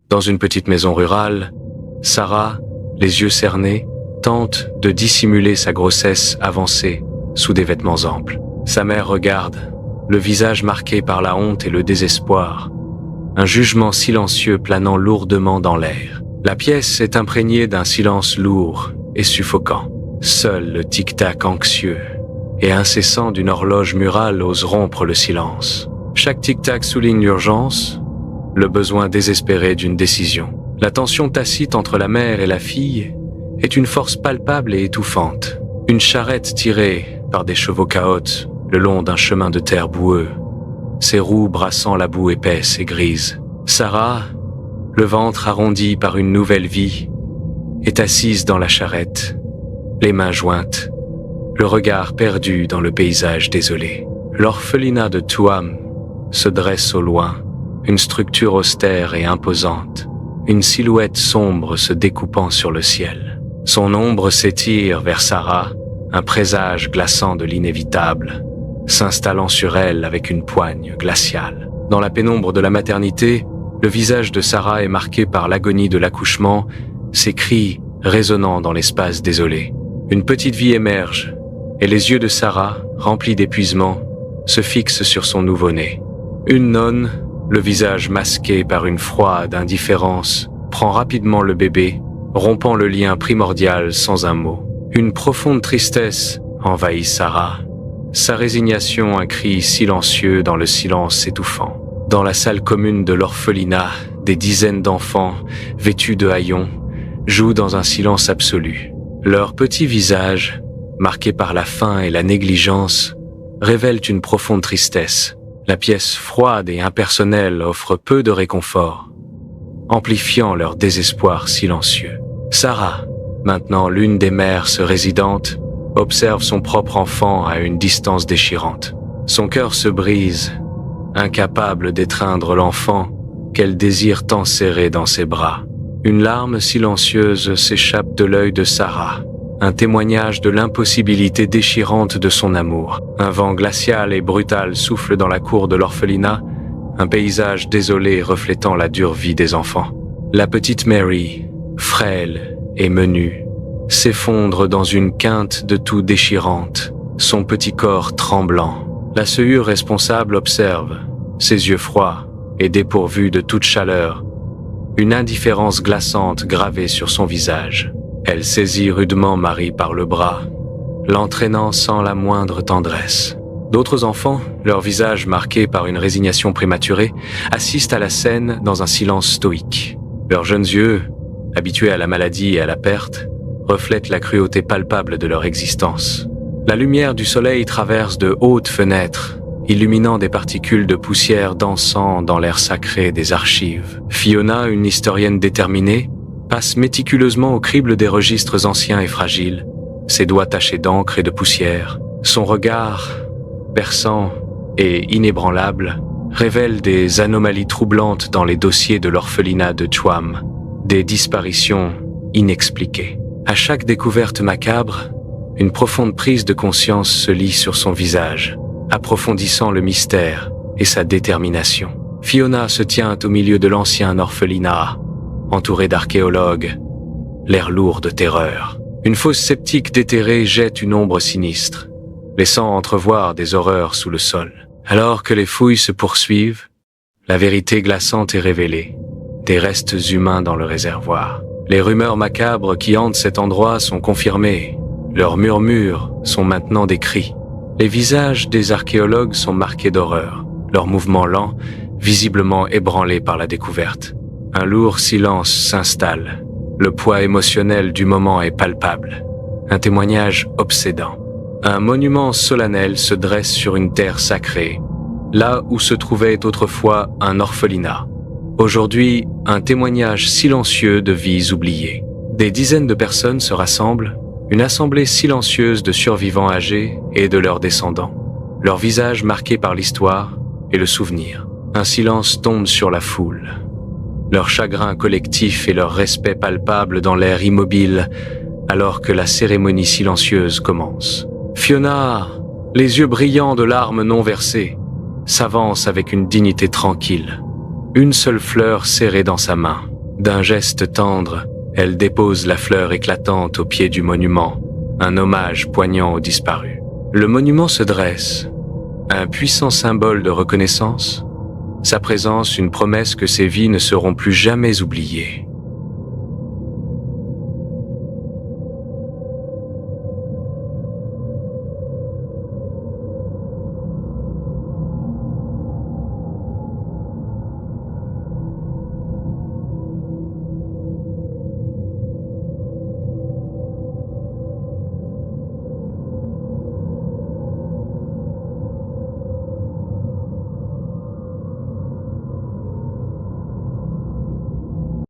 Dans une petite maison rurale, Sarah, les yeux cernés, tente de dissimuler sa grossesse avancée sous des vêtements amples. Sa mère regarde, le visage marqué par la honte et le désespoir, un jugement silencieux planant lourdement dans l'air. La pièce est imprégnée d'un silence lourd et suffocant. Seul le tic-tac anxieux et incessant d'une horloge murale ose rompre le silence. Chaque tic-tac souligne l'urgence, le besoin désespéré d'une décision. La tension tacite entre la mère et la fille est une force palpable et étouffante. Une charrette tirée par des chevaux chaotes le long d'un chemin de terre boueux, ses roues brassant la boue épaisse et grise. Sarah, le ventre arrondi par une nouvelle vie, est assise dans la charrette, les mains jointes, le regard perdu dans le paysage désolé. L'orphelinat de Tuam se dresse au loin, une structure austère et imposante, une silhouette sombre se découpant sur le ciel. Son ombre s'étire vers Sarah, un présage glaçant de l'inévitable, s'installant sur elle avec une poigne glaciale. Dans la pénombre de la maternité, le visage de Sarah est marqué par l'agonie de l'accouchement, ses cris résonnant dans l'espace désolé. Une petite vie émerge, et les yeux de Sarah, remplis d'épuisement, se fixent sur son nouveau-né. Une nonne, le visage masqué par une froide indifférence, prend rapidement le bébé, rompant le lien primordial sans un mot. Une profonde tristesse envahit Sarah, sa résignation un cri silencieux dans le silence étouffant. Dans la salle commune de l'orphelinat, des dizaines d'enfants, vêtus de haillons, jouent dans un silence absolu. Leurs petits visages, marqués par la faim et la négligence, révèlent une profonde tristesse. La pièce froide et impersonnelle offre peu de réconfort, amplifiant leur désespoir silencieux. Sarah, maintenant l'une des mères résidentes, observe son propre enfant à une distance déchirante. Son cœur se brise, incapable d'étreindre l'enfant qu'elle désire tant serrer dans ses bras. Une larme silencieuse s'échappe de l'œil de Sarah, un témoignage de l'impossibilité déchirante de son amour. Un vent glacial et brutal souffle dans la cour de l'orphelinat, un paysage désolé reflétant la dure vie des enfants. La petite Mary, frêle et menue, s'effondre dans une quinte de toux déchirante, son petit corps tremblant. La sœur responsable observe, ses yeux froids et dépourvus de toute chaleur, une indifférence glaçante gravée sur son visage. Elle saisit rudement Marie par le bras, l'entraînant sans la moindre tendresse. D'autres enfants, leur visage marqué par une résignation prématurée, assistent à la scène dans un silence stoïque. Leurs jeunes yeux, habitués à la maladie et à la perte, reflètent la cruauté palpable de leur existence. La lumière du soleil traverse de hautes fenêtres, illuminant des particules de poussière dansant dans l'air sacré des archives. Fiona, une historienne déterminée, passe méticuleusement au crible des registres anciens et fragiles, ses doigts tachés d'encre et de poussière. Son regard, perçant et inébranlable, révèle des anomalies troublantes dans les dossiers de l'orphelinat de Tuam, des disparitions inexpliquées. À chaque découverte macabre, une profonde prise de conscience se lit sur son visage, approfondissant le mystère et sa détermination. Fiona se tient au milieu de l'ancien orphelinat, entourée d'archéologues, l'air lourd de terreur. Une fosse sceptique déterrée jette une ombre sinistre, laissant entrevoir des horreurs sous le sol. Alors que les fouilles se poursuivent, la vérité glaçante est révélée, des restes humains dans le réservoir. Les rumeurs macabres qui hantent cet endroit sont confirmées, leurs murmures sont maintenant des cris. Les visages des archéologues sont marqués d'horreur, leurs mouvements lents, visiblement ébranlés par la découverte. Un lourd silence s'installe, le poids émotionnel du moment est palpable, un témoignage obsédant. Un monument solennel se dresse sur une terre sacrée, là où se trouvait autrefois un orphelinat. Aujourd'hui, un témoignage silencieux de vies oubliées. Des dizaines de personnes se rassemblent, une assemblée silencieuse de survivants âgés et de leurs descendants, leurs visages marqués par l'histoire et le souvenir. Un silence tombe sur la foule, leur chagrin collectif et leur respect palpable dans l'air immobile, alors que la cérémonie silencieuse commence. Fiona, les yeux brillants de larmes non versées, s'avance avec une dignité tranquille, une seule fleur serrée dans sa main. D'un geste tendre, elle dépose la fleur éclatante au pied du monument, un hommage poignant aux disparus. Le monument se dresse, un puissant symbole de reconnaissance, sa présence une promesse que ces vies ne seront plus jamais oubliées.